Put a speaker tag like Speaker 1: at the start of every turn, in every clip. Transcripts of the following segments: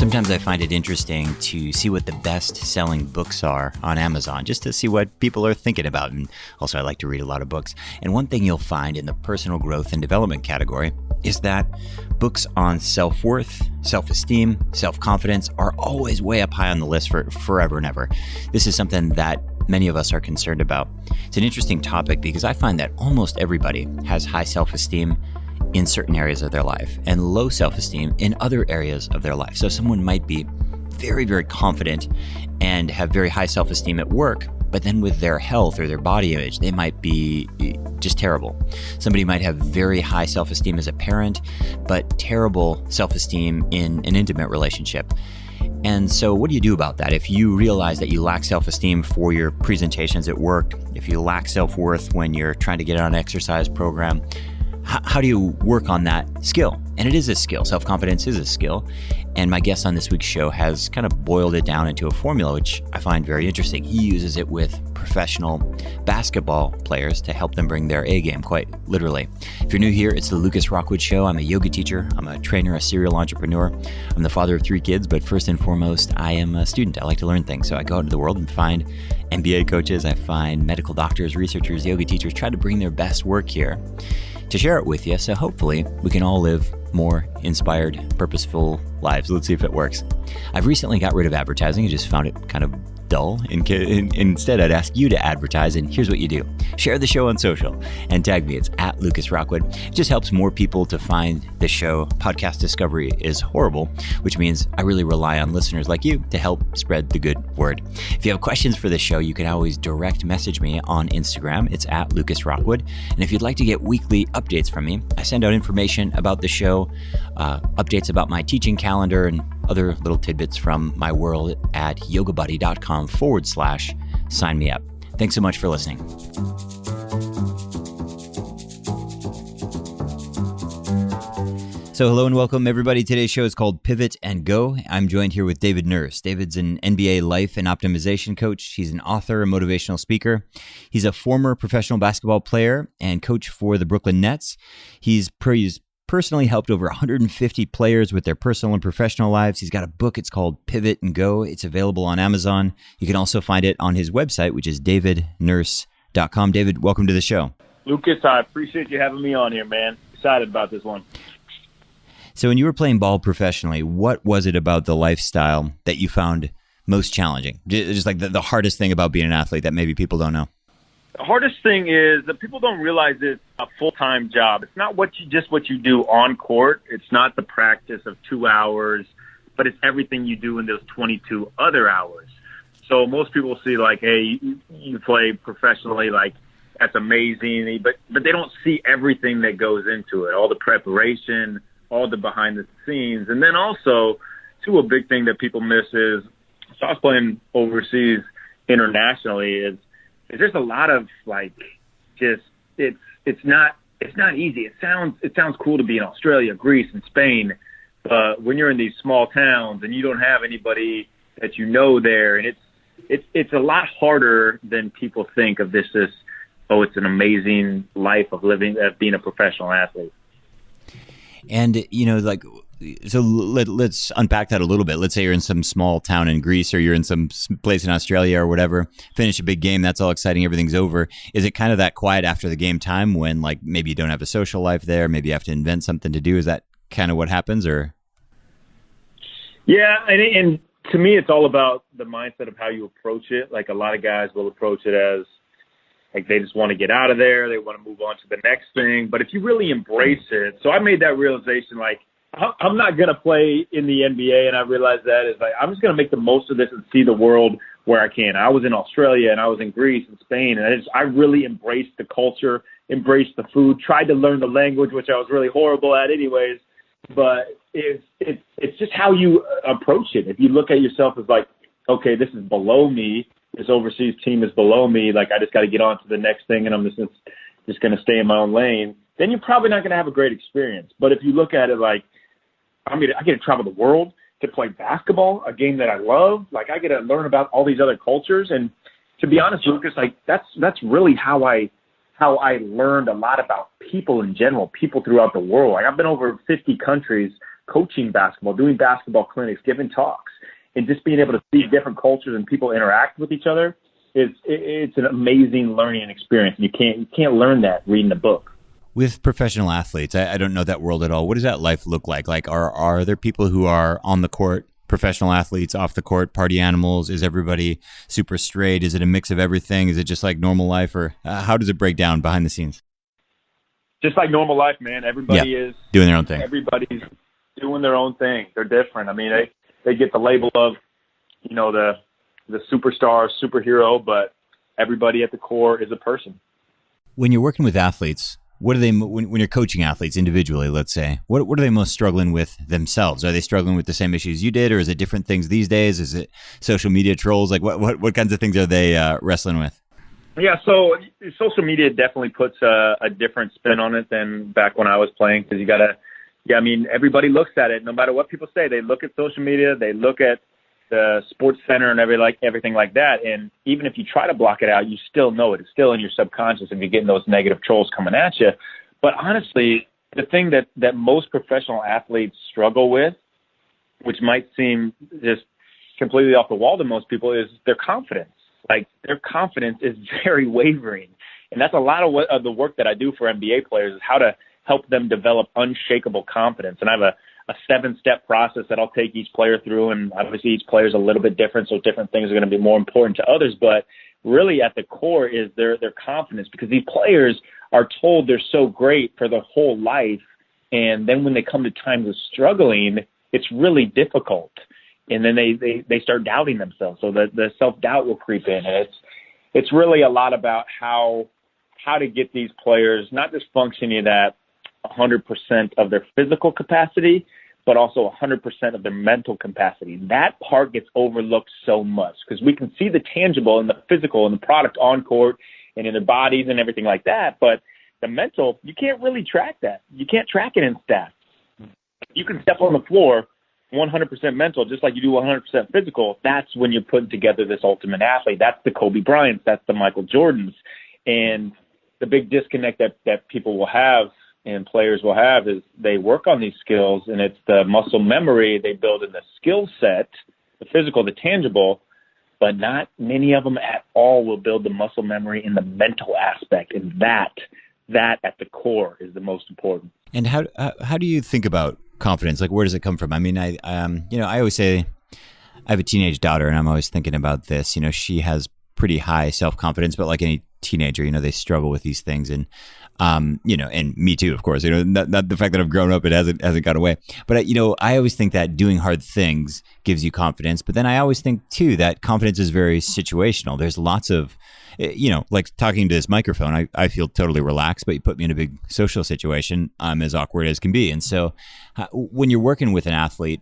Speaker 1: Sometimes I find it interesting to see what the best-selling books are on Amazon, just to see what people are thinking about. And also, I like to read a lot of books. And one thing you'll find in the personal growth and development category is that books on self-worth, self-esteem, self-confidence are always way up high on the list for forever and ever. This is something that many of us are concerned about. It's an interesting topic because I find that almost everybody has high self-esteem in certain areas of their life and low self-esteem in other areas of their life. So someone might be very, very confident and have very high self-esteem at work, but then with their health or their body image, they might be just terrible. Somebody might have very high self-esteem as a parent, but terrible self-esteem in an intimate relationship. And so what do you do about that? If you realize that you lack self-esteem for your presentations at work, if you lack self-worth when you're trying to get on an exercise program, how do you work on that skill? And it is a skill. Self-confidence is a skill. And my guest on this week's show has kind of boiled it down into a formula, which I find very interesting. He uses it with professional basketball players to help them bring their A game, quite literally. If you're new here, it's the Lucas Rockwood Show. I'm a yoga teacher. I'm a trainer, a serial entrepreneur. I'm the father of 3 kids, but first and foremost, I am a student. I like to learn things. So I go out into the world and find MBA coaches. I find medical doctors, researchers, yoga teachers, try to bring their best work here to share it with you. So hopefully we can all live more inspired, purposeful lives. Let's see if it works. I've recently got rid of advertising. I just found it kind of dull. Instead, I'd ask you to advertise, and here's what you do. Share the show on social and tag me. It's at Lucas Rockwood. It just helps more people to find the show. Podcast discovery is horrible, which means I really rely on listeners like you to help spread the good word. If you have questions for this show, you can always direct message me on Instagram. It's at Lucas Rockwood. And if you'd like to get weekly updates from me, I send out information about the show, updates about my teaching calendar, and other little tidbits from my world at yogabuddy.com/sign me up. Thanks so much for listening. So hello and welcome everybody. Today's show is called Pivot and Go. I'm joined here with David Nurse. David's an NBA life and optimization coach. He's an author, a motivational speaker. He's a former professional basketball player and coach for the Brooklyn Nets. He's personally helped over 150 players with their personal and professional lives. He's got a book. It's called Pivot and Go. It's available on Amazon. You can also find it on his website, which is davidnurse.com. David, welcome to the show.
Speaker 2: Lucas, I appreciate you having me on here, man. Excited about this one.
Speaker 1: So when you were playing ball professionally, what was it about the lifestyle that you found most challenging? Just like the hardest thing about being an athlete that maybe people don't know?
Speaker 2: The hardest thing is that people don't realize it's a full-time job. It's not what you do on court. It's not the practice of 2 hours, but it's everything you do in those 22 other hours. So most people see like, hey, you play professionally, like that's amazing, but they don't see everything that goes into it, all the preparation, all the behind the scenes. And then also, too, a big thing that people miss is, so I was playing overseas internationally, is there's a lot of like, just it's not easy. It sounds cool to be in Australia, Greece, and Spain, but when you're in these small towns and you don't have anybody that you know there, and it's a lot harder than people think of this as, oh, it's an amazing life of being a professional athlete.
Speaker 1: And so let's unpack that a little bit. Let's say you're in some small town in Greece, or you're in some place in Australia or whatever, finish a big game, that's all exciting, everything's over. Is it kind of that quiet after the game time when like maybe you don't have a social life there, maybe you have to invent something to do? Is that kind of what happens, or?
Speaker 2: Yeah, and to me it's all about the mindset of how you approach it. Like a lot of guys will approach it as like they just want to get out of there, they want to move on to the next thing. But if you really embrace it, so I made that realization, like, I'm not going to play in the NBA, and I realized that is like I'm just going to make the most of this and see the world where I can. I was in Australia, and I was in Greece and Spain, and I really embraced the culture, embraced the food, tried to learn the language, which I was really horrible at anyways. But it's just how you approach it. If you look at yourself as like, okay, this is below me, this overseas team is below me, like I just got to get on to the next thing, and I'm just going to stay in my own lane, then you're probably not going to have a great experience. But if you look at it like, I get to travel the world to play basketball, a game that I love. Like I get to learn about all these other cultures. And to be honest, Lucas, like that's really how I learned a lot about people in general, people throughout the world. Like I've been over 50 countries coaching basketball, doing basketball clinics, giving talks, and just being able to see different cultures and people interact with each other. It's an amazing learning experience. You can't learn that reading a book.
Speaker 1: With professional athletes, I don't know that world at all. What does that life look like? Like, are there people who are on the court, professional athletes, off the court, party animals? Is everybody super straight? Is it a mix of everything? Is it just like normal life, or how does it break down behind the scenes?
Speaker 2: Just like normal life, man. Everybody is
Speaker 1: doing their own thing.
Speaker 2: Everybody's doing their own thing. They're different. I mean, they get the label of, the superstar, superhero, but everybody at the core is a person.
Speaker 1: When you're working with athletes, what are they, when you're coaching athletes individually, let's say, what are they most struggling with themselves? Are they struggling with the same issues you did, or is it different things these days? Is it social media trolls? Like what kinds of things are they wrestling with?
Speaker 2: Yeah, so social media definitely puts a different spin on it than back when I was playing, because everybody looks at it. No matter what people say, they look at social media, they look at the Sports Center and everything like that. And even if you try to block it out, you still know it. It's still in your subconscious if you're getting those negative trolls coming at you. But honestly, the thing that most professional athletes struggle with, which might seem just completely off the wall to most people, is their confidence. Like, their confidence is very wavering. And that's a lot of the work that I do for NBA players, is how to help them develop unshakable confidence. And I have a 7-step process that I'll take each player through. And obviously each player is a little bit different, so different things are going to be more important to others. But really at the core is their confidence, because these players are told they're so great for their whole life. And then when they come to times of struggling, it's really difficult. And then they start doubting themselves. So the self-doubt will creep in. And it's really a lot about how to get these players not just functioning at 100% of their physical capacity, but also 100% of their mental capacity. That part gets overlooked so much, because we can see the tangible and the physical and the product on court and in their bodies and everything like that. But the mental, you can't really track that. You can't track it in stats. You can step on the floor 100% mental, just like you do 100% physical. That's when you're putting together this ultimate athlete. That's the Kobe Bryants. That's the Michael Jordans. And the big disconnect that people will have and players will have is they work on these skills, and it's the muscle memory they build in the skill set, the physical, the tangible, but not many of them at all will build the muscle memory in the mental aspect. And that at the core is the most important.
Speaker 1: And how do you think about confidence? Like, where does it come from? I mean, I always say I have a teenage daughter, and I'm always thinking about this. She has pretty high self-confidence, but like any teenager, they struggle with these things. And, and me too, of course, not the fact that I've grown up, it hasn't got away. But, I always think that doing hard things gives you confidence. But then I always think too, that confidence is very situational. There's lots of, like talking to this microphone, I feel totally relaxed, but you put me in a big social situation, I'm as awkward as can be. And so when you're working with an athlete,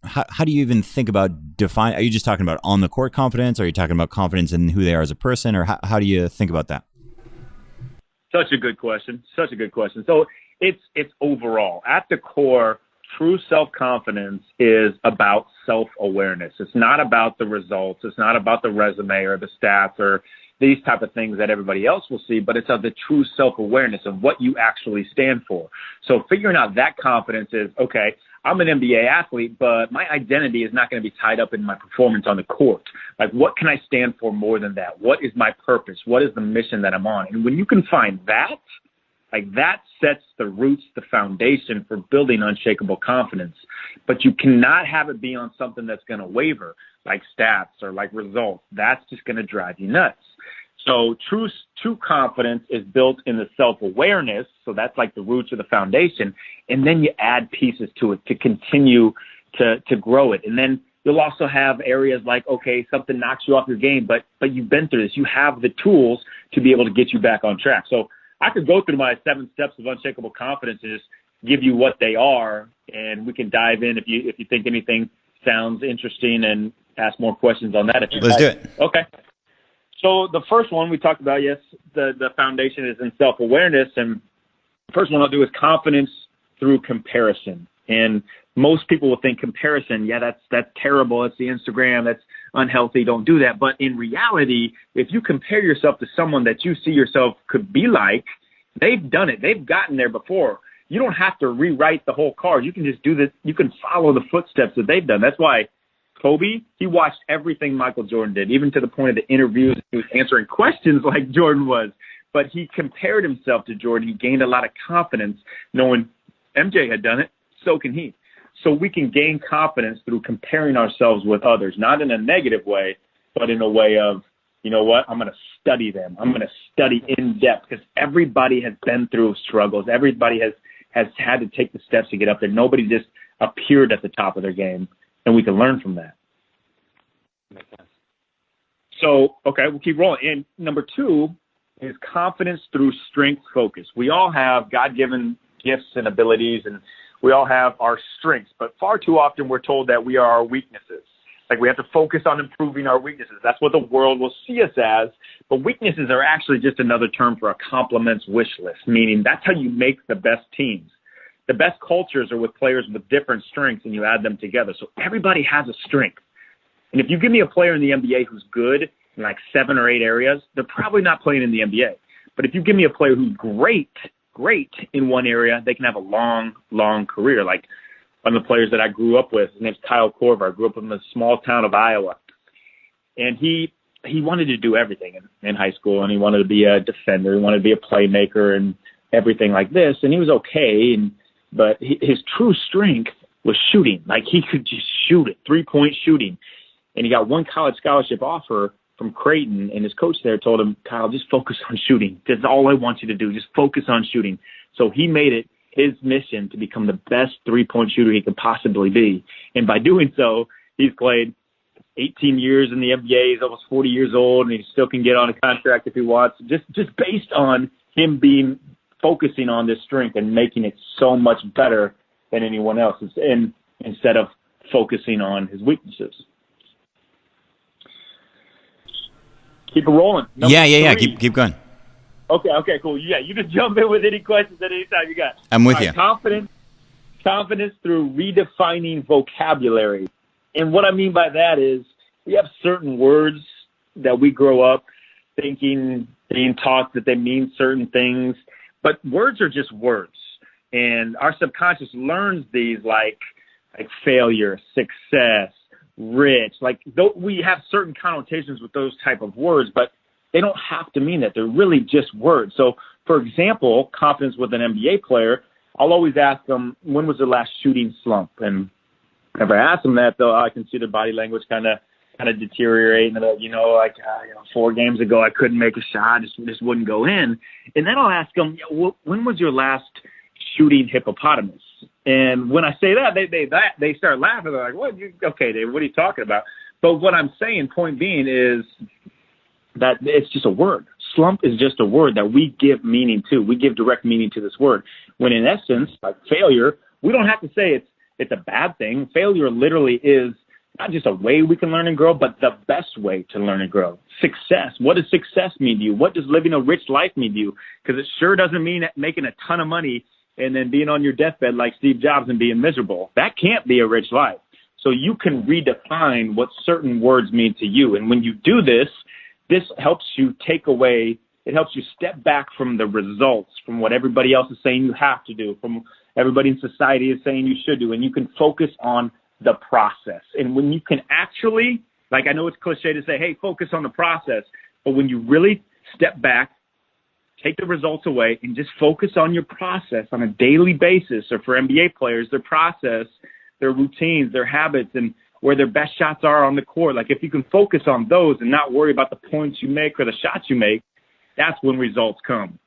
Speaker 1: how do you even think about define? Are you just talking about on the court confidence? Or are you talking about confidence in who they are as a person? Or how do you think about that?
Speaker 2: Such a good question. So it's overall at the core. True self-confidence is about self-awareness. It's not about the results. It's not about the resume or the stats or these type of things that everybody else will see, but it's of the true self-awareness of what you actually stand for. So figuring out that confidence is, okay, I'm an NBA athlete, but my identity is not going to be tied up in my performance on the court. Like, what can I stand for more than that? What is my purpose? What is the mission that I'm on? And when you can find that, like, that sets the roots, the foundation for building unshakable confidence. But you cannot have it be on something that's going to waver, like stats or like results. That's just going to drive you nuts. So true confidence is built in the self-awareness. So that's like the roots or the foundation. And then you add pieces to it to continue to grow it. And then you'll also have areas like, okay, something knocks you off your game, but you've been through this. You have the tools to be able to get you back on track. So I could go through my 7 steps of unshakable confidence and just give you what they are, and we can dive in if you think anything sounds interesting and ask more questions on that.
Speaker 1: Let's do it.
Speaker 2: Okay. So the first one we talked about, yes, the foundation is in self-awareness, and the first one I'll do is confidence through comparison. And most people will think comparison, yeah, that's terrible. It's the Instagram. That's unhealthy. Don't do that. But in reality, if you compare yourself to someone that you see yourself could be like, they've done it. They've gotten there before. you don't have to rewrite the whole card. You can just do this. You can follow the footsteps that they've done. That's why Kobe, he watched everything Michael Jordan did, even to the point of the interviews. He was answering questions like Jordan was, but he compared himself to Jordan. He gained a lot of confidence knowing MJ had done it. So can he. So we can gain confidence through comparing ourselves with others, not in a negative way, but in a way of, you know what, I'm going to study them. I'm going to study in depth because everybody has been through struggles. Everybody has had to take the steps to get up there. Nobody just appeared at the top of their game, and we can learn from that.
Speaker 3: Makes sense.
Speaker 2: So, okay, we'll keep rolling. And number 2 is confidence through strength focus. We all have God-given gifts and abilities, and we all have our strengths, but far too often we're told that we are our weaknesses. Like we have to focus on improving our weaknesses. That's what the world will see us as. But weaknesses are actually just another term for a compliments wish list, meaning that's how you make the best teams. The best cultures are with players with different strengths and you add them together. So everybody has a strength. And if you give me a player in the NBA who's good in like 7 or 8 areas, they're probably not playing in the NBA. But if you give me a player who's great in one area, they can have a long, long career. Like one of the players that I grew up with, his name's Kyle Korver. I grew up in the small town of Iowa. And he wanted to do everything in high school, and he wanted to be a defender. He wanted to be a playmaker and everything like this. And he was okay, but his true strength was shooting. Like he could just shoot it, 3-point shooting. And he got one college scholarship offer from Creighton, and his coach there told him, Kyle, just focus on shooting. That's all I want you to do. Just focus on shooting. So he made it his mission to become the best 3-point shooter he could possibly be. And by doing so, he's played 18 years in the NBA. He's almost 40 years old, and he still can get on a contract if he wants, just based on him focusing on this strength and making it so much better than anyone else, and instead of focusing on his weaknesses. Keep it rolling.
Speaker 1: Yeah. Keep going.
Speaker 2: Okay, cool. Yeah, you can jump in with any questions at any time you got.
Speaker 1: I'm with you.
Speaker 2: Confidence through redefining vocabulary. And what I mean by that is we have certain words that we grow up thinking, being taught that they mean certain things, but words are just words. And our subconscious learns these like failure, success, rich, we have certain connotations with those type of words, but they don't have to mean that. They're really just words. So, for example, confidence with an NBA player, I'll always ask them, when was their last shooting slump? And if I ask them that, though, I can see their body language kind of deteriorate. And 4 games ago, I couldn't make a shot, just wouldn't go in. And then I'll ask them, when was your last shooting hippopotamus? And when I say that, they start laughing. They're like, "What? Okay, Dave, what are you talking about?" But what I'm saying, point being, is that it's just a word. Slump is just a word that we give meaning to. We give direct meaning to this word. When in essence, like failure, we don't have to say it's a bad thing. Failure literally is not just a way we can learn and grow, but the best way to learn and grow. Success. What does success mean to you? What does living a rich life mean to you? Because it sure doesn't mean making a ton of money and then being on your deathbed like Steve Jobs and being miserable. That can't be a rich life. So you can redefine what certain words mean to you. And when you do this helps you it helps you step back from the results, from what everybody else is saying you have to do, from everybody in society is saying you should do. And you can focus on the process. And when you can actually, I know it's cliche to say, hey, focus on the process, but when you really step back, take the results away, and just focus on your process on a daily basis, or for NBA players, their process, their routines, their habits, and where their best shots are on the court. If you can focus on those and not worry about the points you make or the shots you make, that's when results come.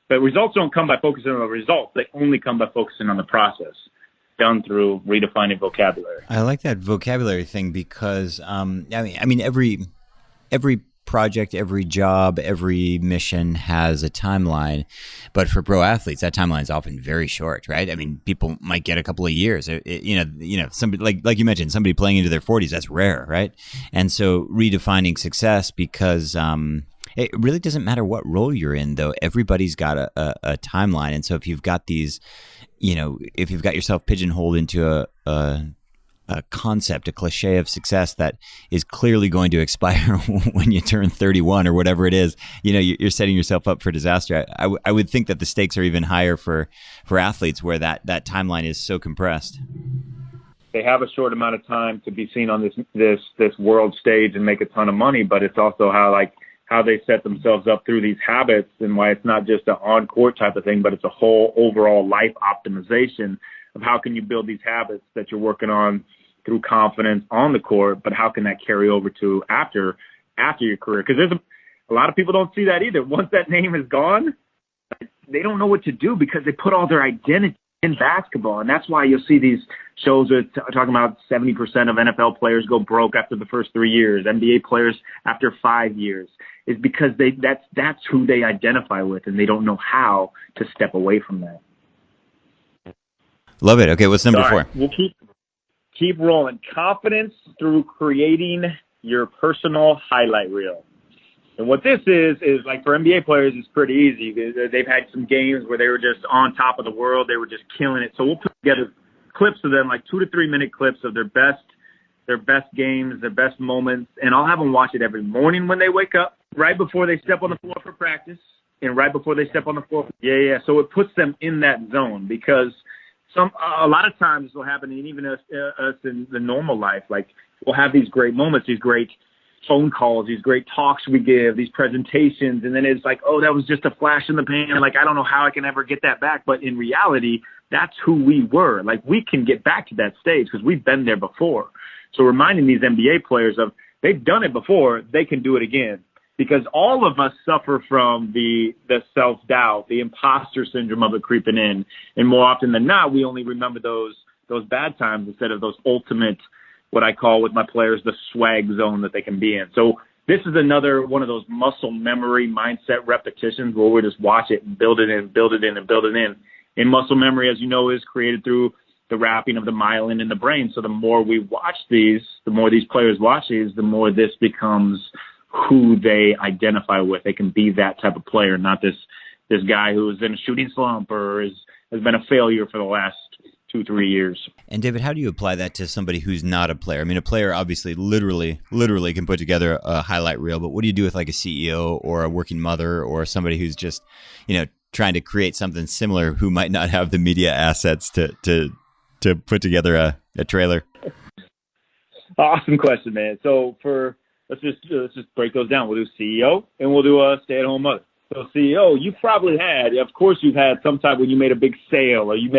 Speaker 2: But results don't come by focusing on the results. They only come by focusing on the process, done through redefining vocabulary.
Speaker 1: I like that vocabulary thing because, every project, every job, every mission has a timeline, but for pro athletes, that timeline is often very short, right? I mean, people might get a couple of years. Somebody like you mentioned, somebody playing into their 40s, that's rare, right? And so redefining success, because it really doesn't matter what role you're in, though. Everybody's got a timeline, and so if you've got these, if you've got yourself pigeonholed into a a concept, a cliche of success that is clearly going to expire when you turn 31 or whatever it is. You know, you're setting yourself up for disaster. I would think that the stakes are even higher for athletes where that timeline is so compressed.
Speaker 2: They have a short amount of time to be seen on this world stage and make a ton of money, but it's also how they set themselves up through these habits, and why it's not just an on-court type of thing, but it's a whole overall life optimization of how can you build these habits that you're working on through confidence on the court, but how can that carry over to after your career? Because there's a lot of people don't see that either. Once that name is gone, they don't know what to do because they put all their identity in basketball. And that's why you'll see these shows that are talking about 70% of NFL players go broke after the first 3 years, NBA players after 5 years, is because that's who they identify with, and they don't know how to step away from that.
Speaker 1: Love it. Okay, what's number 4?
Speaker 2: We'll keep rolling. Confidence through creating your personal highlight reel. And what this is like for NBA players, it's pretty easy. They've had some games where they were just on top of the world. They were just killing it. So we'll put together clips of them, like 2 to 3 minute clips of their best games, their best moments. And I'll have them watch it every morning when they wake up, right before they step on the floor for practice, and right before they step on the floor. Yeah. So it puts them in that zone, because a lot of times this will happen, and even us in the normal life, like we'll have these great moments, these great phone calls, these great talks we give, these presentations, and then it's like, oh, that was just a flash in the pan. Like, I don't know how I can ever get that back. But in reality, that's who we were. Like, we can get back to that stage because we've been there before. So reminding these NBA players of they've done it before, they can do it again. Because all of us suffer from the self-doubt, the imposter syndrome of it creeping in. And more often than not, we only remember those bad times instead of those ultimate, what I call with my players, the swag zone that they can be in. So this is another one of those muscle memory mindset repetitions where we just watch it and build it in, build it in, and build it in. And muscle memory, as you know, is created through the wrapping of the myelin in the brain. So the more we watch these, the more these players watch these, the more this becomes who they identify with. They can be that type of player, not this guy who is in a shooting slump or has been a failure for the last 2-3 years.
Speaker 1: And David, how do you apply that to somebody who's not a player? I mean, a player obviously literally can put together a highlight reel, but what do you do with like a CEO or a working mother or somebody who's just, trying to create something similar, who might not have the media assets to put together a trailer?
Speaker 2: Awesome question, man. So let's just break those down. We'll do CEO and we'll do a stay-at-home mother. So CEO, you've had some time when you made a big sale or you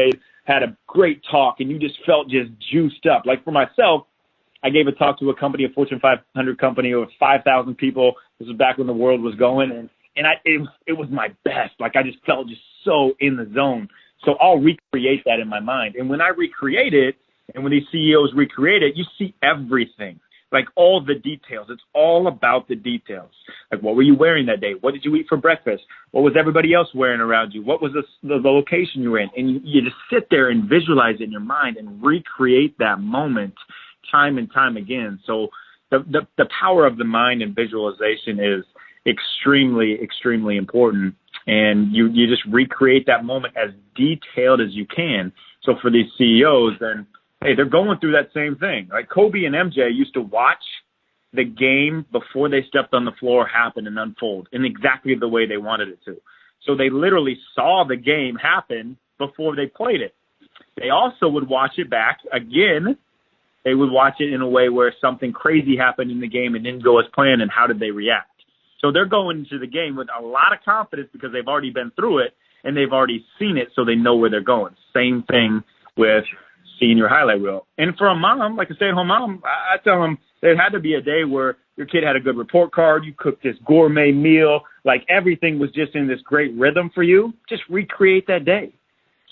Speaker 2: had a great talk and you just felt just juiced up. Like for myself, I gave a talk to a company, a Fortune 500 company with 5,000 people. This was back when the world was going, and it was my best. Like I just felt just so in the zone. So I'll recreate that in my mind. And when I recreate it, and when these CEOs recreate it, you see everything. Like all the details. It's all about the details. Like, what were you wearing that day? What did you eat for breakfast? What was everybody else wearing around you? What was the location you were in? And you just sit there and visualize it in your mind and recreate that moment time and time again. So the power of the mind and visualization is extremely, extremely important. And you just recreate that moment as detailed as you can. So for these CEOs, then, hey, they're going through that same thing. Like Kobe and MJ used to watch the game before they stepped on the floor happen and unfold in exactly the way they wanted it to. So they literally saw the game happen before they played it. They also would watch it back again. They would watch it in a way where something crazy happened in the game and didn't go as planned, and how did they react? So they're going into the game with a lot of confidence because they've already been through it and they've already seen it, so they know where they're going. Same thing with seeing your highlight reel. And for a mom, like a stay-at-home mom, I tell them there had to be a day where your kid had a good report card, you cooked this gourmet meal, like everything was just in this great rhythm for you. Just recreate that day.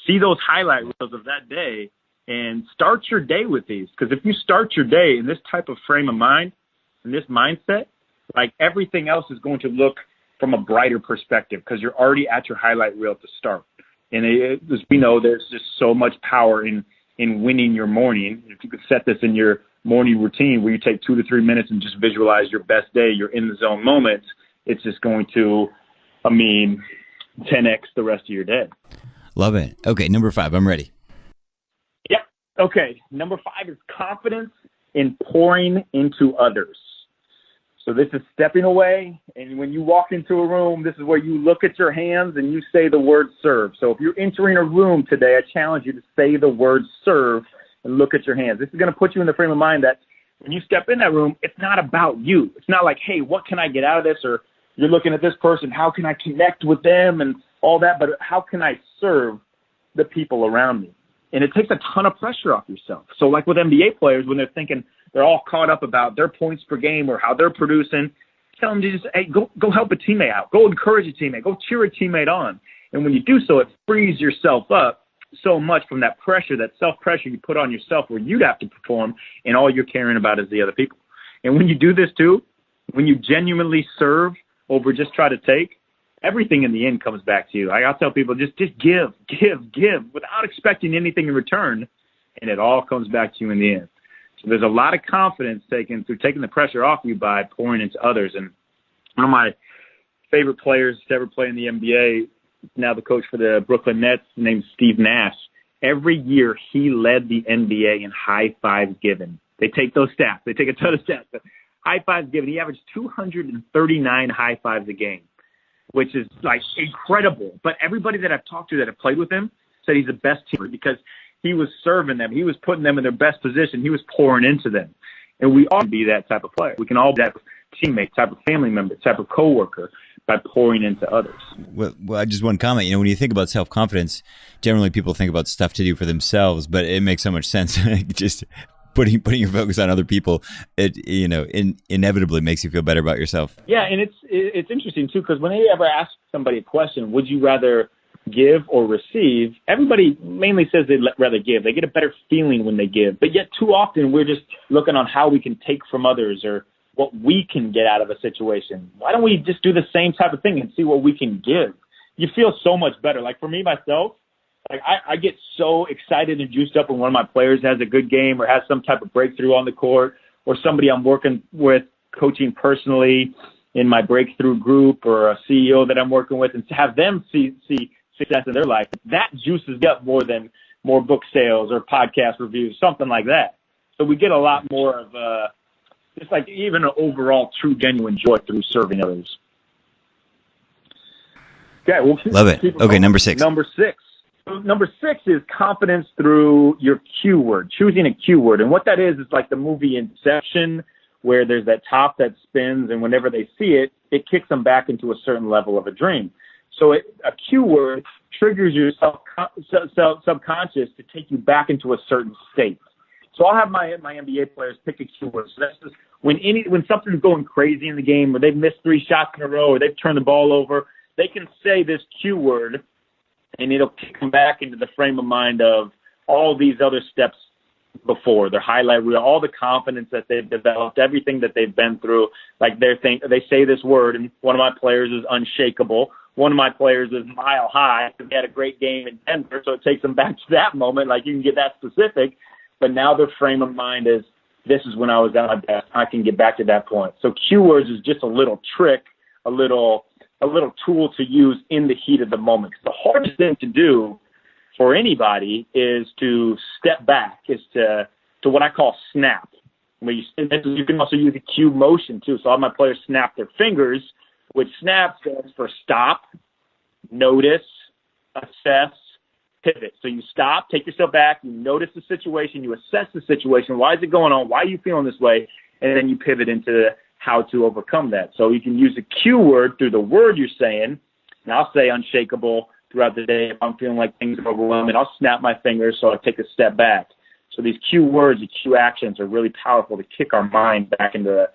Speaker 2: See those highlight reels of that day and start your day with these. Because if you start your day in this type of frame of mind, in this mindset, like everything else is going to look from a brighter perspective because you're already at your highlight reel to start. And as we know, there's just so much power in winning your morning. If you could set this in your morning routine where you take 2 to 3 minutes and just visualize your best day, your in the zone moments, it's just going to, 10x the rest of your day.
Speaker 1: Love it. Okay, number 5, I'm ready.
Speaker 2: Yeah. Okay, number 5 is confidence in pouring into others. So this is stepping away, and when you walk into a room, this is where you look at your hands and you say the word serve. So if you're entering a room today, I challenge you to say the word serve and look at your hands. This is going to put you in the frame of mind that when you step in that room, it's not about you. It's not like, hey, what can I get out of this? Or you're looking at this person, how can I connect with them and all that, but how can I serve the people around me? And it takes a ton of pressure off yourself. So like with NBA players, when they're thinking they're all caught up about their points per game or how they're producing, tell them to just, hey, go help a teammate out. Go encourage a teammate. Go cheer a teammate on. And when you do so, it frees yourself up so much from that pressure, that self-pressure you put on yourself where you'd have to perform and all you're caring about is the other people. And when you do this too, when you genuinely serve over just try to take, everything in the end comes back to you. I'll tell people, just give without expecting anything in return, and it all comes back to you in the end. So there's a lot of confidence taken through taking the pressure off you by pouring into others. And one of my favorite players to ever play in the NBA, now the coach for the Brooklyn Nets, named Steve Nash. Every year he led the NBA in high fives given. They take those stats. They take a ton of stats. But high fives given, he averaged 239 high fives a game, which is like incredible. But everybody that I've talked to that have played with him said he's the best teamer because he was serving them. He was putting them in their best position. He was pouring into them. And we all can be that type of player. We can all be that teammate, type of family member, type of coworker by pouring into others.
Speaker 1: Well, I just one comment. When you think about self-confidence, generally people think about stuff to do for themselves, but it makes so much sense. Just putting your focus on other people, it inevitably makes you feel better about yourself.
Speaker 2: Yeah, and it's interesting too, because when they ever ask somebody a question, would you rather give or receive? Everybody mainly says they'd rather give. They get a better feeling when they give. But yet too often we're just looking on how we can take from others or what we can get out of a situation. Why don't we just do the same type of thing and see what we can give? You feel so much better. Like for me, myself, like I get so excited and juiced up when one of my players has a good game or has some type of breakthrough on the court, or somebody I'm working with, coaching personally in my breakthrough group, or a CEO that I'm working with, and to have them see success in their life. That juices me up more than more book sales or podcast reviews, something like that. So we get a lot more of just like even an overall true, genuine joy through serving others. Okay, well,
Speaker 1: love it. Okay, number 6.
Speaker 2: Number 6 is confidence through your cue word, choosing a cue word. And what that is like the movie Inception, where there's that top that spins, and whenever they see it, it kicks them back into a certain level of a dream. So a cue word triggers your subconscious to take you back into a certain state. So I'll have my NBA players pick a cue word. So that's just when something's going crazy in the game, or they've missed 3 shots in a row, or they've turned the ball over, they can say this cue word, and it'll kick them back into the frame of mind of all these other steps before, their highlight reel, all the confidence that they've developed, everything that they've been through. Like they say this word, and one of my players is unshakable. One of my players is mile high. They had a great game in Denver, so it takes them back to that moment. Like you can get that specific, but now their frame of mind is, this is when I was at my best. I can get back to that point. So cue words is just a little trick, a little tool to use in the heat of the moment. 'Cause the hardest thing to do for anybody is to step back, is to what I call snap. You can also use the cue motion too. So all my players snap their fingers, which snap stands for stop, notice, assess, pivot. So you stop, take yourself back, you notice the situation, you assess the situation. Why is it going on? Why are you feeling this way? And then you pivot into how to overcome that. So you can use a cue word through the word you're saying. And I'll say unshakable throughout the day. If I'm feeling like things are overwhelming, I'll snap my fingers so I take a step back. So these cue words, the cue actions are really powerful to kick our mind back into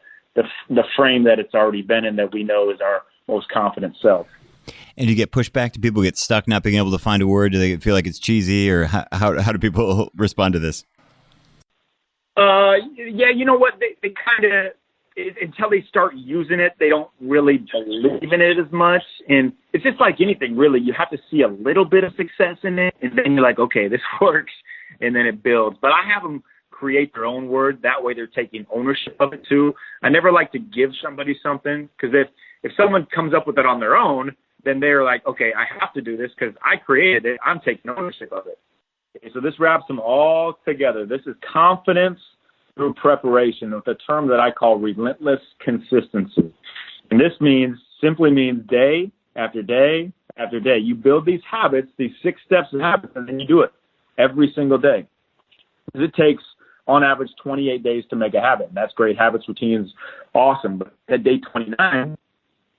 Speaker 2: the frame that it's already been in, that we know is our most confident self.
Speaker 1: And do you get pushback? Do people get stuck not being able to find a word? Do they feel like it's cheesy, or how do people respond to this?
Speaker 2: Yeah, you know what? They kind of, until they start using it, they don't really believe in it as much. And it's just like anything, really. You have to see a little bit of success in it, and then you're like, okay, this works, and then it builds. But I have them create their own word. That way they're taking ownership of it too. I never like to give somebody something, because if someone comes up with it on their own, then they're like, okay, I have to do this because I created it. I'm taking ownership of it. Okay, so this wraps them all together. This is confidence through preparation with a term that I call relentless consistency. And this simply means day after day after day. You build these habits, these 6 steps of habits, and then you do it every single day. It takes, on average, 28 days to make a habit. And that's great. Habits, routines, awesome. But at day 29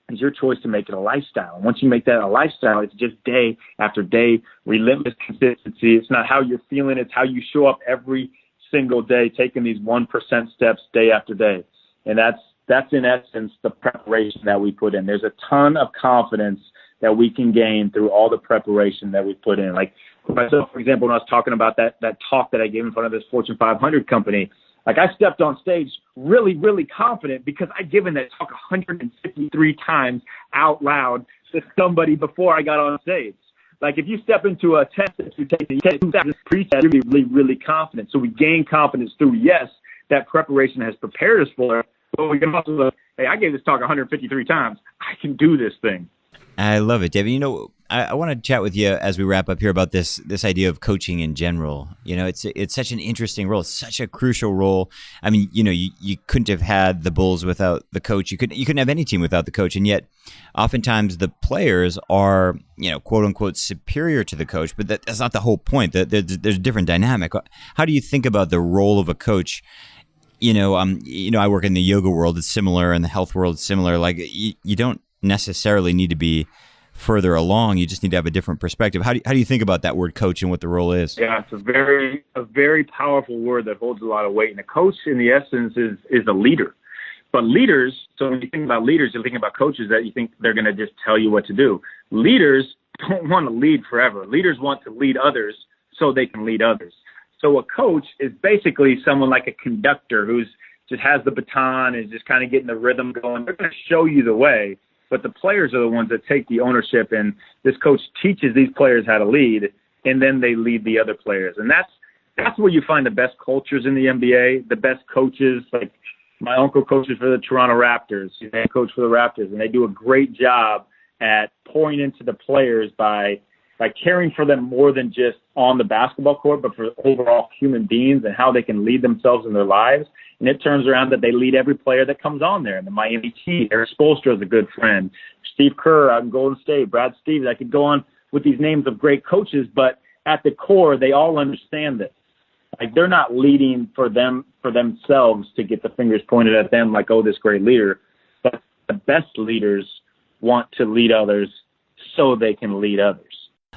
Speaker 2: is your choice to make it a lifestyle. And once you make that a lifestyle, it's just day after day, relentless consistency. It's not how you're feeling. It's how you show up every single day, taking these 1% steps day after day. And that's in essence the preparation that we put in. There's a ton of confidence that we can gain through all the preparation that we put in. Like for myself, for example, when I was talking about that talk that I gave in front of this Fortune 500 company, like I stepped on stage really, really confident because I'd given that talk 153 times out loud to somebody before I got on stage. Like if you step into a test that you take, pre-test, you're really, really confident. So we gain confidence through, yes, that preparation has prepared us for it, but we can also look, hey, I gave this talk 153 times. I can do this thing.
Speaker 1: I love it, David. I want to chat with you as we wrap up here about this idea of coaching in general. It's such an interesting role. It's such a crucial role. I mean, you couldn't have had the Bulls without the coach. You couldn't have any team without the coach. And yet, oftentimes the players are, quote unquote, superior to the coach. But that's not the whole point. There's a different dynamic. How do you think about the role of a coach? I work in the yoga world. It's similar, and the health world is similar. Like you don't necessarily need to be further along. You just need to have a different perspective. How do you think about that word coach and what the role is?
Speaker 2: Yeah, it's a very powerful word that holds a lot of weight. And a coach, in the essence, is a leader. But leaders, so when you think about leaders, you're thinking about coaches that you think they're going to just tell you what to do. Leaders don't want to lead forever. Leaders want to lead others so they can lead others. So a coach is basically someone like a conductor who's just has the baton and is just kind of getting the rhythm going. They're going to show you the way. But the players are the ones that take the ownership, and this coach teaches these players how to lead, and then they lead the other players. And that's where you find the best cultures in the NBA, the best coaches. Like my uncle coaches for the Toronto Raptors. He's head coach for the Raptors, and they do a great job at pouring into the players by caring for them more than just on the basketball court, but for overall human beings and how they can lead themselves in their lives. And it turns around that they lead every player that comes on there. And the Miami Heat, Eric Spoelstra is a good friend. Steve Kerr out in Golden State, Brad Stevens. I could go on with these names of great coaches, but at the core, they all understand this. Like they're not leading for themselves to get the fingers pointed at them like, oh, this great leader. But the best leaders want to lead others so they can lead others.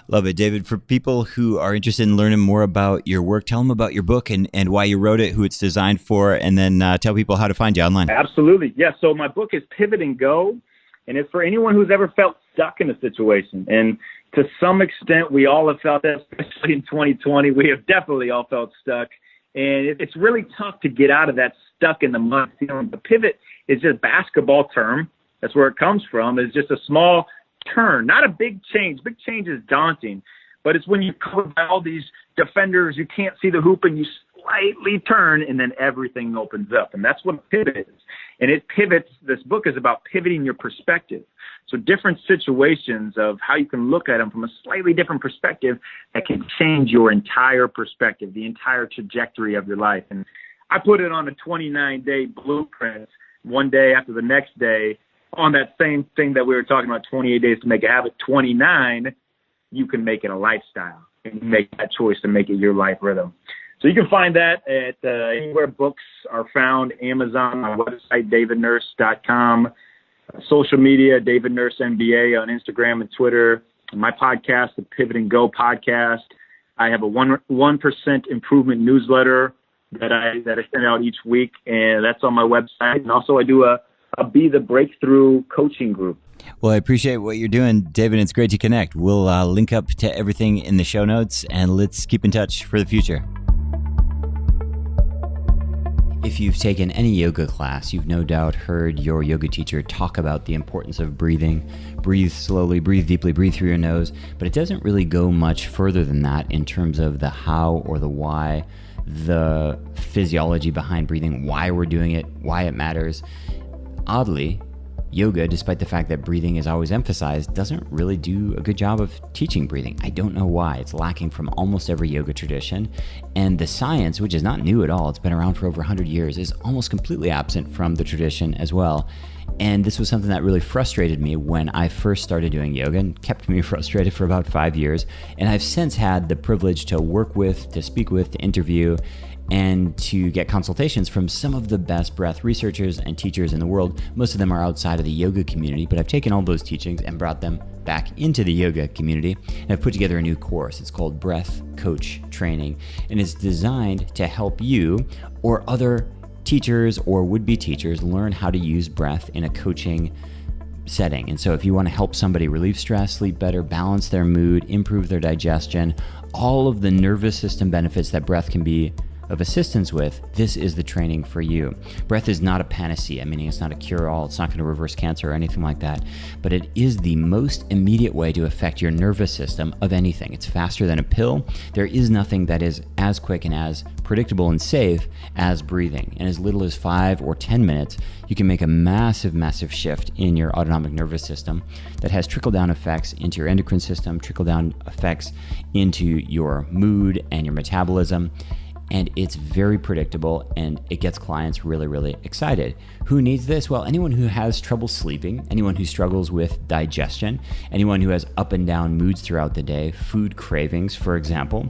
Speaker 1: Love it, David. For people who are interested in learning more about your work, tell them about your book and why you wrote it, who it's designed for, and then tell people how to find you online.
Speaker 2: Absolutely. Yeah, so my book is Pivot and Go, and it's for anyone who's ever felt stuck in a situation. And to some extent, we all have felt that, especially in 2020. We have definitely all felt stuck. And it's really tough to get out of that stuck in the mud feeling. The pivot is just a basketball term. That's where it comes from. It's just a small turn, not a big change. Big change is daunting, but it's when you cover by all these defenders, you can't see the hoop, and you slightly turn, and then everything opens up. And that's what a pivot is. And it pivots. This book is about pivoting your perspective. So different situations of how you can look at them from a slightly different perspective that can change your entire perspective, the entire trajectory of your life. And I put it on a 29-day blueprint, one day after the next day, on that same thing that we were talking about, 28 days to make a habit. 29, you can make it a lifestyle and make that choice to make it your life rhythm. So you can find that at anywhere books are found, Amazon, my website, davidnurse.com, social media, David Nurse MBA on Instagram and Twitter, my podcast, the Pivot and Go podcast. I have a 1% improvement newsletter that I send out each week, and that's on my website. And also I do a Be the Breakthrough coaching group.
Speaker 1: Well, I appreciate what you're doing, David. It's great to connect. We'll link up to everything in the show notes, and let's keep in touch for the future. If you've taken any yoga class, you've no doubt heard your yoga teacher talk about the importance of breathing. Breathe slowly, breathe deeply, breathe through your nose. But it doesn't really go much further than that in terms of the how or the why, the physiology behind breathing, why we're doing it, why it matters. Oddly, yoga, despite the fact that breathing is always emphasized, doesn't really do a good job of teaching breathing. I don't know why. It's lacking from almost every yoga tradition. And the science, which is not new at all, it's been around for over 100 years, is almost completely absent from the tradition as well. And this was something that really frustrated me when I first started doing yoga and kept me frustrated for about 5 years. And I've since had the privilege to work with, to speak with, to interview, and to get consultations from some of the best breath researchers and teachers in the world. Most of them are outside of the yoga community, but I've taken all those teachings and brought them back into the yoga community. And I've put together a new course. It's called Breath Coach Training, and it's designed to help you or other teachers or would-be teachers learn how to use breath in a coaching setting. And so if you want to help somebody relieve stress, sleep better, balance their mood, improve their digestion, all of the nervous system benefits that breath can be of assistance with, this is the training for you. Breath is not a panacea, meaning it's not a cure-all, it's not going to reverse cancer or anything like that, but it is the most immediate way to affect your nervous system of anything. It's faster than a pill. There is nothing that is as quick and as predictable and safe as breathing. In as little as 5 or 10 minutes, you can make a massive, massive shift in your autonomic nervous system that has trickle-down effects into your endocrine system, trickle-down effects into your mood and your metabolism. And it's very predictable, and it gets clients really, really excited. Who needs this? Well, anyone who has trouble sleeping, anyone who struggles with digestion, anyone who has up and down moods throughout the day, food cravings, for example,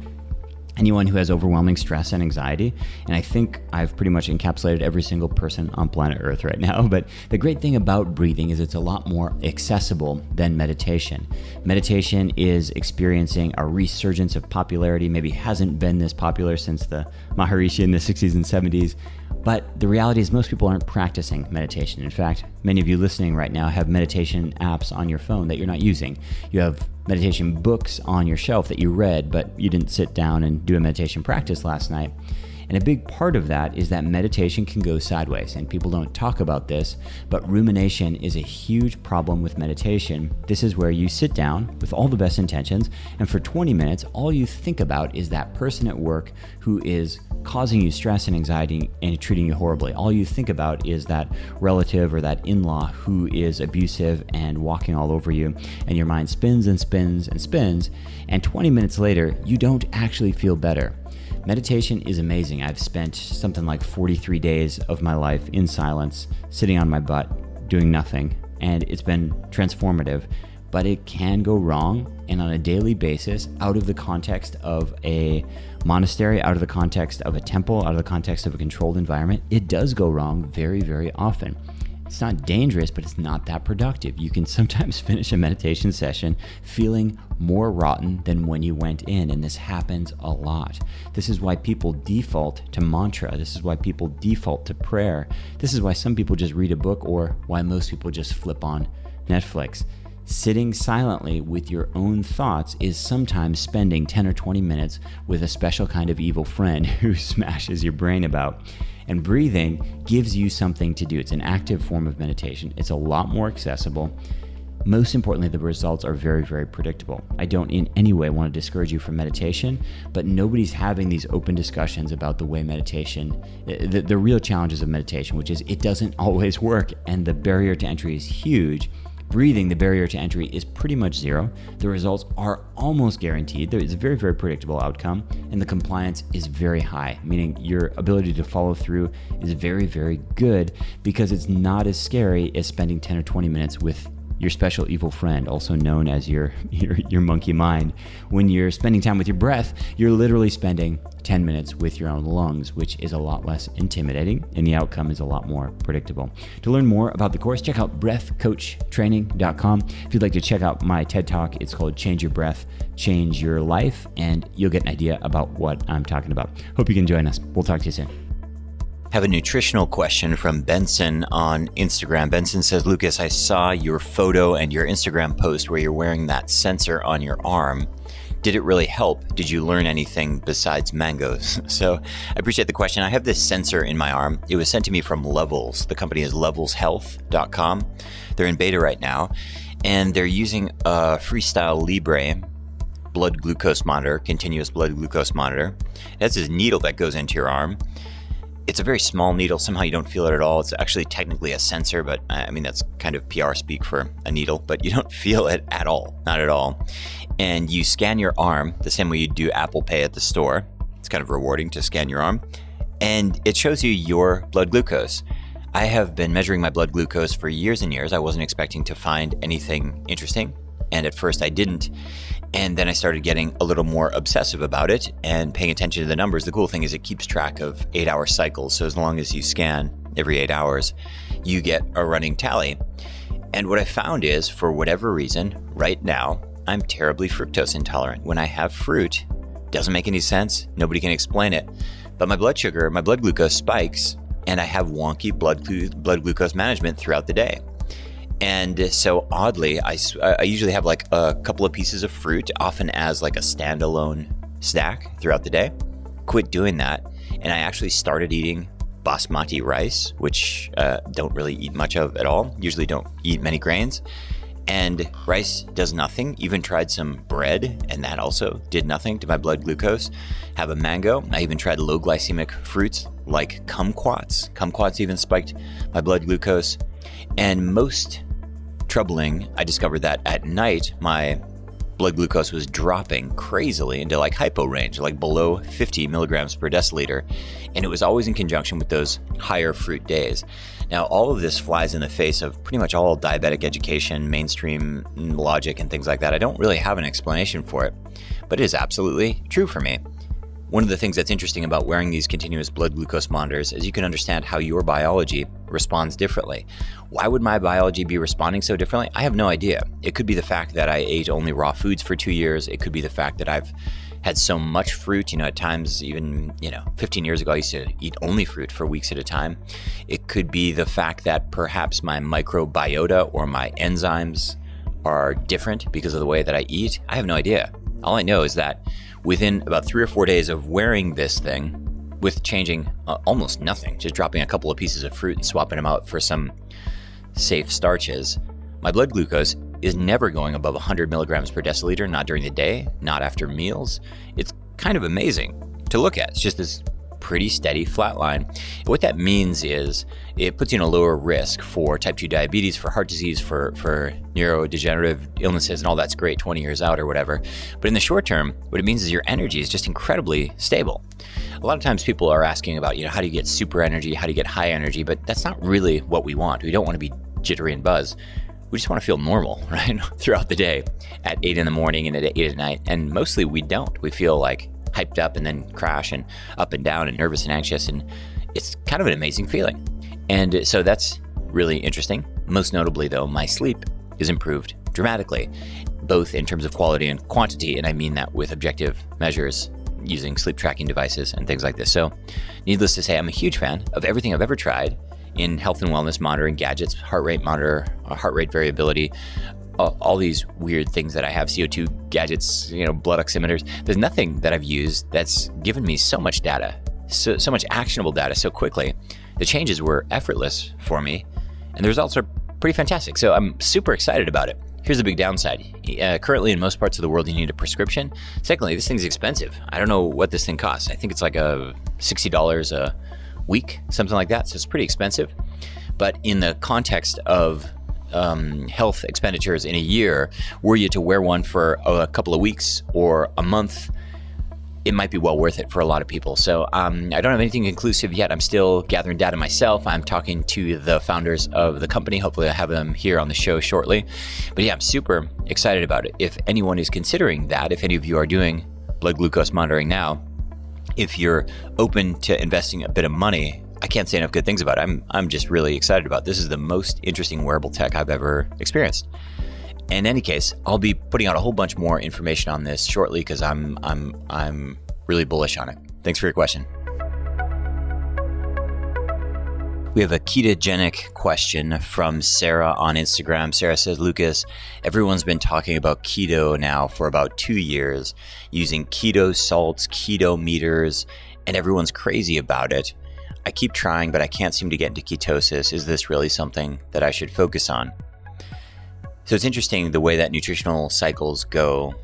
Speaker 1: anyone who has overwhelming stress and anxiety. And I think I've pretty much encapsulated every single person on planet Earth right now. But the great thing about breathing is it's a lot more accessible than meditation. Meditation is experiencing a resurgence of popularity. Maybe hasn't been this popular since the Maharishi in the 60s and 70s. But the reality is most people aren't practicing meditation. In fact, many of you listening right now have meditation apps on your phone that you're not using. You have meditation books on your shelf that you read, but you didn't sit down and do a meditation practice last night. And a big part of that is that meditation can go sideways, and people don't talk about this, but rumination is a huge problem with meditation. This is where you sit down with all the best intentions, and for 20 minutes, all you think about is that person at work who is causing you stress and anxiety and treating you horribly. All you think about is that relative or that in-law who is abusive and walking all over you, and your mind spins and spins and spins, and 20 minutes later, you don't actually feel better. Meditation is amazing. I've spent something like 43 days of my life in silence, sitting on my butt, doing nothing, and it's been transformative. But it can go wrong, and on a daily basis, out of the context of a monastery, out of the context of a temple, out of the context of a controlled environment, it does go wrong very, very often. It's not dangerous, but it's not that productive. You can sometimes finish a meditation session feeling more rotten than when you went in, and this happens a lot. This is why people default to mantra. This is why people default to prayer. This is why some people just read a book, or why most people just flip on Netflix. Sitting silently with your own thoughts is sometimes spending 10 or 20 minutes with a special kind of evil friend who smashes your brain about. And breathing gives you something to do. It's an active form of meditation. It's a lot more accessible. Most importantly, the results are very, very predictable. I don't in any way want to discourage you from meditation, but nobody's having these open discussions about the way meditation, the real challenges of meditation, which is it doesn't always work, and the barrier to entry is huge. Breathing, the barrier to entry is pretty much zero. The results are almost guaranteed. There is a very, very predictable outcome, and the compliance is very high, meaning your ability to follow through is very, very good because it's not as scary as spending 10 or 20 minutes with your special evil friend, also known as your monkey mind. When you're spending time with your breath, you're literally spending 10 minutes with your own lungs, which is a lot less intimidating, and the outcome is a lot more predictable. To learn more about the course, check out breathcoachtraining.com. If you'd like to check out my TED Talk, it's called Change Your Breath, Change Your Life, and you'll get an idea about what I'm talking about. Hope you can join us. We'll talk to you soon.
Speaker 4: Have a nutritional question from Benson on Instagram. Benson says, Lucas, I saw your photo and your Instagram post where you're wearing that sensor on your arm. Did it really help? Did you learn anything besides mangoes? So I appreciate the question. I have this sensor in my arm. It was sent to me from Levels. The company is levelshealth.com. They're in beta right now, and they're using a Freestyle Libre blood glucose monitor, continuous blood glucose monitor. It has this needle that goes into your arm.
Speaker 1: It's a very small needle. Somehow you don't feel it at all. It's actually technically a sensor, but I mean, that's kind of PR speak for a needle, but you don't feel it at all, not at all. And you scan your arm the same way you do Apple Pay at the store. It's kind of rewarding to scan your arm. And it shows you your blood glucose. I have been measuring my blood glucose for years and years. I wasn't expecting to find anything interesting. And at first I didn't. And then I started getting a little more obsessive about it and paying attention to the numbers. The cool thing is it keeps track of 8-hour cycles. So as long as you scan every 8 hours, you get a running tally. And what I found is, for whatever reason, right now, I'm terribly fructose intolerant. When I have fruit, doesn't make any sense. Nobody can explain it. But my blood sugar, my blood glucose spikes, and I have wonky blood glucose management throughout the day. And so oddly, I usually have like a couple of pieces of fruit, often as like a standalone snack throughout the day. Quit doing that. And I actually started eating basmati rice, which don't really eat much of at all. Usually don't eat many grains. And rice does nothing. Even tried some bread, and that also did nothing to my blood glucose. Have a mango. I even tried low glycemic fruits like kumquats. Kumquats even spiked my blood glucose. And most troubling, I discovered that at night, my blood glucose was dropping crazily into like hypo range, like below 50 milligrams per deciliter. And it was always in conjunction with those higher fruit days. Now, all of this flies in the face of pretty much all diabetic education, mainstream logic, and things like that. I don't really have an explanation for it, but it is absolutely true for me. One of the things that's interesting about wearing these continuous blood glucose monitors is you can understand how your biology responds differently. Why would my biology be responding so differently? I have no idea. It could be the fact that I ate only raw foods for 2 years. It could be the fact that I've had so much fruit, at times even, 15 years ago, I used to eat only fruit for weeks at a time. It could be the fact that perhaps my microbiota or my enzymes are different because of the way that I eat. I have no idea. All I know is that within about 3 or 4 days of wearing this thing, with changing almost nothing, just dropping a couple of pieces of fruit and swapping them out for some safe starches, my blood glucose is never going above 100 milligrams per deciliter, not during the day, not after meals. It's kind of amazing to look at. It's just this pretty steady flat line. What that means is it puts you in a lower risk for type 2 diabetes, for heart disease, for neurodegenerative illnesses, and all that's great 20 years out or whatever. But in the short term, what it means is your energy is just incredibly stable. A lot of times people are asking about, how do you get super energy, how do you get high energy, but that's not really what we want. We don't want to be jittery and buzz. We just want to feel normal, right? Throughout the day at 8 in the morning and at 8 at night. And mostly we don't. We feel like hyped up and then crash and up and down and nervous and anxious. And it's kind of an amazing feeling. And so that's really interesting. Most notably though, my sleep is improved dramatically, both in terms of quality and quantity. And I mean that with objective measures using sleep tracking devices and things like this. So needless to say, I'm a huge fan of everything I've ever tried in health and wellness monitoring gadgets, heart rate monitor, heart rate variability, all these weird things that I have, CO2 gadgets, blood oximeters. There's nothing that I've used that's given me so much data, so much actionable data so quickly. The changes were effortless for me, and the results are pretty fantastic. So I'm super excited about it. Here's the big downside. Currently, in most parts of the world, you need a prescription. Secondly, this thing's expensive. I don't know what this thing costs. I think it's like $60 a week, something like that. So it's pretty expensive. But in the context of health expenditures in a year, were you to wear one for a couple of weeks or a month, it might be well worth it for a lot of people. So I don't have anything conclusive yet. I'm still gathering data myself. I'm talking to the founders of the company. Hopefully I have them here on the show shortly. But yeah, I'm super excited about it. If anyone is considering that, if any of you are doing blood glucose monitoring now, if you're open to investing a bit of money, I can't say enough good things about it. I'm just really excited about it. This is the most interesting wearable tech I've ever experienced. In any case, I'll be putting out a whole bunch more information on this shortly because I'm really bullish on it. Thanks for your question. We have a ketogenic question from Sarah on Instagram. Sarah says, Lucas, everyone's been talking about keto now for about 2 years, using keto salts, keto meters, and everyone's crazy about it. I keep trying, but I can't seem to get into ketosis. Is this really something that I should focus on? So it's interesting the way that nutritional cycles go.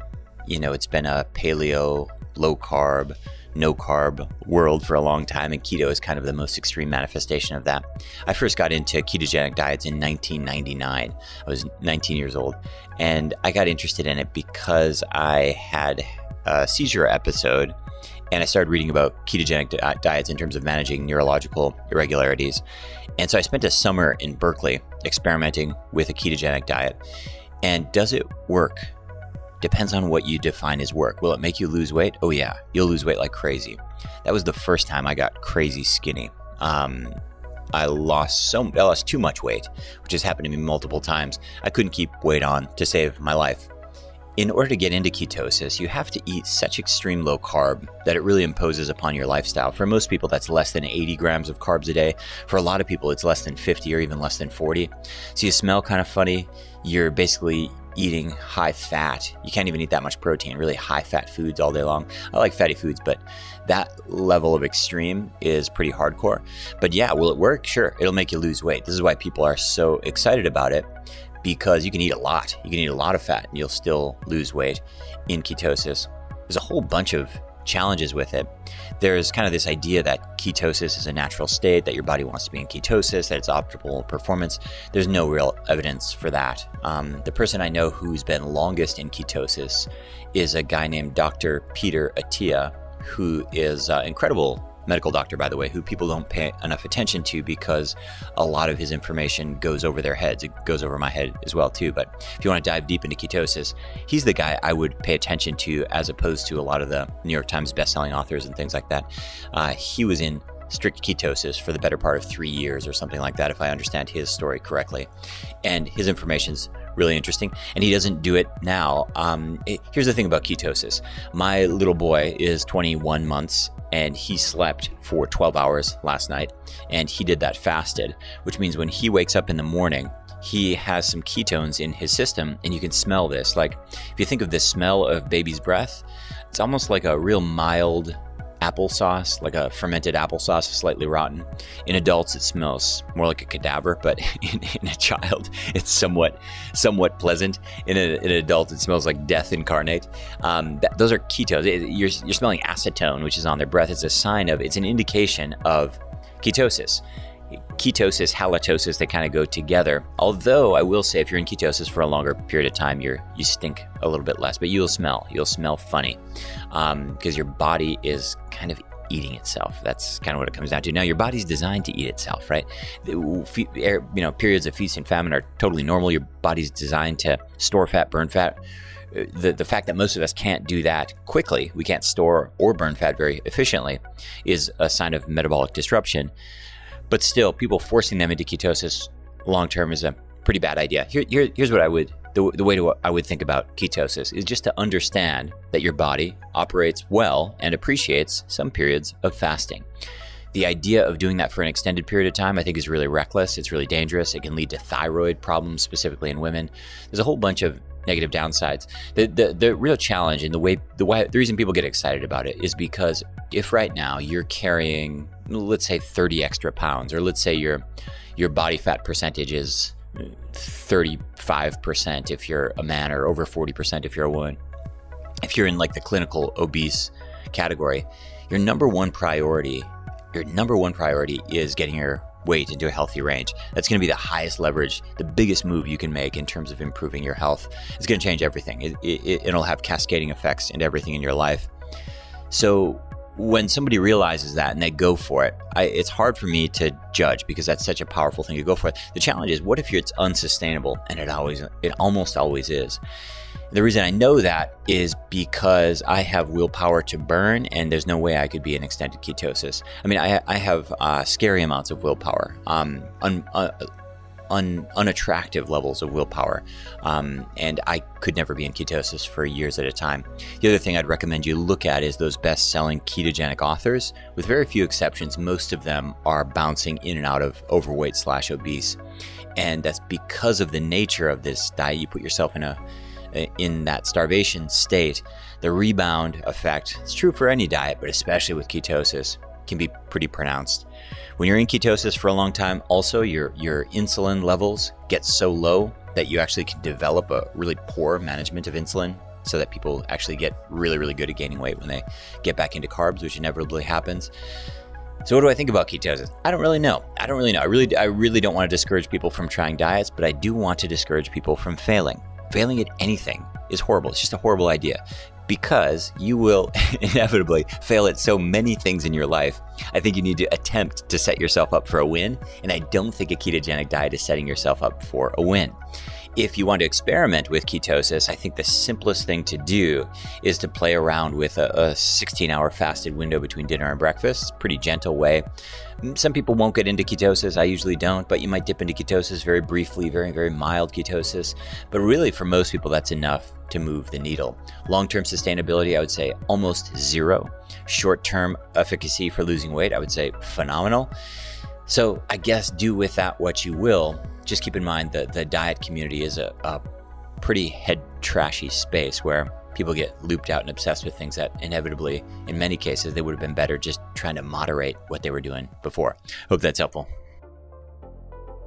Speaker 1: It's been a paleo, low carb, no carb world for a long time, and keto is kind of the most extreme manifestation of that. I first got into ketogenic diets in 1999. I was 19 years old, and I got interested in it because I had a seizure episode, and I started reading about ketogenic diets in terms of managing neurological irregularities. And so I spent a summer in Berkeley experimenting with a ketogenic diet. And does it work? Depends on what you define as work. Will it make you lose weight? Oh yeah, you'll lose weight like crazy. That was the first time I got crazy skinny. I lost too much weight, which has happened to me multiple times. I couldn't keep weight on to save my life. In order to get into ketosis, you have to eat such extreme low carb that it really imposes upon your lifestyle. For most people, that's less than 80 grams of carbs a day. For a lot of people, it's less than 50 or even less than 40. So you smell kind of funny. You're basically eating high fat. You can't even eat that much protein, really high fat foods all day long. I like fatty foods, but that level of extreme is pretty hardcore. But yeah, will it work? Sure, it'll make you lose weight. This is why people are so excited about it, because you can eat a lot. You can eat a lot of fat and you'll still lose weight in ketosis. There's a whole bunch of challenges with it. There's kind of this idea that ketosis is a natural state, that your body wants to be in ketosis, that it's optimal performance. There's no real evidence for that. The person I know who's been longest in ketosis is a guy named Dr. Peter Attia, who is an incredible medical doctor, by the way, who people don't pay enough attention to because a lot of his information goes over their heads. It goes over my head as well too. But if you want to dive deep into ketosis, he's the guy I would pay attention to as opposed to a lot of the New York Times bestselling authors and things like that. He was in strict ketosis for the better part of 3 years or something like that, if I understand his story correctly. And his information's really interesting, and he doesn't do it now. Here's the thing about ketosis. My little boy is 21 months, and he slept for 12 hours last night, and he did that fasted, which means when he wakes up in the morning, he has some ketones in his system, and you can smell this. Like, if you think of the smell of baby's breath, it's almost like a real mild applesauce, like a fermented applesauce, slightly rotten. In adults, it smells more like a cadaver, but in a child, it's somewhat pleasant. In an adult, it smells like death incarnate. Those are ketones. You're smelling acetone, which is on their breath. It's an indication of ketosis. Ketosis, halitosis, they kind of go together. Although I will say, if you're in ketosis for a longer period of time, you stink a little bit less, but you'll smell funny, because your body is kind of eating itself. That's kind of what it comes down to. Now, your body's designed to eat itself, right? Periods of feast and famine are totally normal. Your body's designed to store fat, burn fat. The fact that most of us can't do that quickly, we can't store or burn fat very efficiently, is a sign of metabolic disruption. But still, people forcing them into ketosis long-term is a pretty bad idea. Here's what the way I would think about ketosis is just to understand that your body operates well and appreciates some periods of fasting. The idea of doing that for an extended period of time, I think, is really reckless. It's really dangerous. It can lead to thyroid problems, specifically in women. There's a whole bunch of negative downsides. The real challenge and the reason people get excited about it is because if right now you're carrying, let's say, 30 extra pounds, or let's say your body fat percentage is 35% if you're a man, or over 40% if you're a woman. If you're in like the clinical obese category, your number one priority is getting your weight into a healthy range. That's going to be the highest leverage, the biggest move you can make in terms of improving your health. It's going to change everything. It'll have cascading effects into everything in your life. So when somebody realizes that and they go for it, it's hard for me to judge, because that's such a powerful thing to go for it. The challenge is, what if it's unsustainable? And it almost always is. The reason I know that is because I have willpower to burn, and there's no way I could be in extended ketosis. I mean, I have scary amounts of willpower, unattractive levels of willpower, and I could never be in ketosis for years at a time. The other thing I'd recommend you look at is those best-selling ketogenic authors. With very few exceptions, most of them are bouncing in and out of overweight/obese, and that's because of the nature of this diet. You put yourself in that starvation state. The rebound effect, it's true for any diet, but especially with ketosis, can be pretty pronounced. When you're in ketosis for a long time, also your insulin levels get so low that you actually can develop a really poor management of insulin so that people actually get really, really good at gaining weight when they get back into carbs, which inevitably happens. So what do I think about ketosis? I don't really know. I really don't want to discourage people from trying diets, but I do want to discourage people from failing. Failing at anything is horrible. It's just a horrible idea, because you will inevitably fail at so many things in your life. I think you need to attempt to set yourself up for a win, and I don't think a ketogenic diet is setting yourself up for a win. If you want to experiment with ketosis, I think the simplest thing to do is to play around with a 16-hour fasted window between dinner and breakfast. It's a pretty gentle way. Some people won't get into ketosis. I usually don't, but you might dip into ketosis very briefly, very, very mild ketosis. But really, for most people, that's enough to move the needle. Long-term sustainability, I would say almost zero. Short-term efficacy for losing weight, I would say phenomenal. So I guess do with that what you will. Just keep in mind that the diet community is a pretty head trashy space where people get looped out and obsessed with things that inevitably, in many cases, they would have been better just trying to moderate what they were doing before. Hope that's helpful.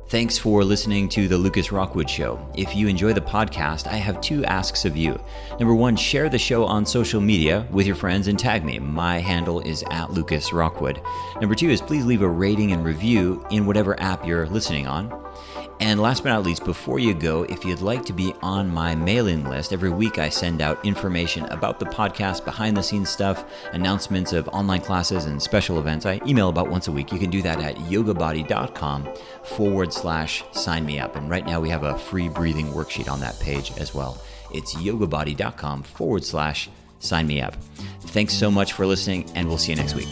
Speaker 1: Thanks for listening to The Lucas Rockwood Show. If you enjoy the podcast, I have 2 asks of you. Number 1, share the show on social media with your friends and tag me. My handle is @LucasRockwood. Number 2 is please leave a rating and review in whatever app you're listening on. And last but not least, before you go, if you'd like to be on my mailing list, every week I send out information about the podcast, behind the scenes stuff, announcements of online classes and special events. I email about once a week. You can do that at yogabody.com/sign me up. And right now we have a free breathing worksheet on that page as well. It's yogabody.com/sign me up. Thanks so much for listening, and we'll see you next week.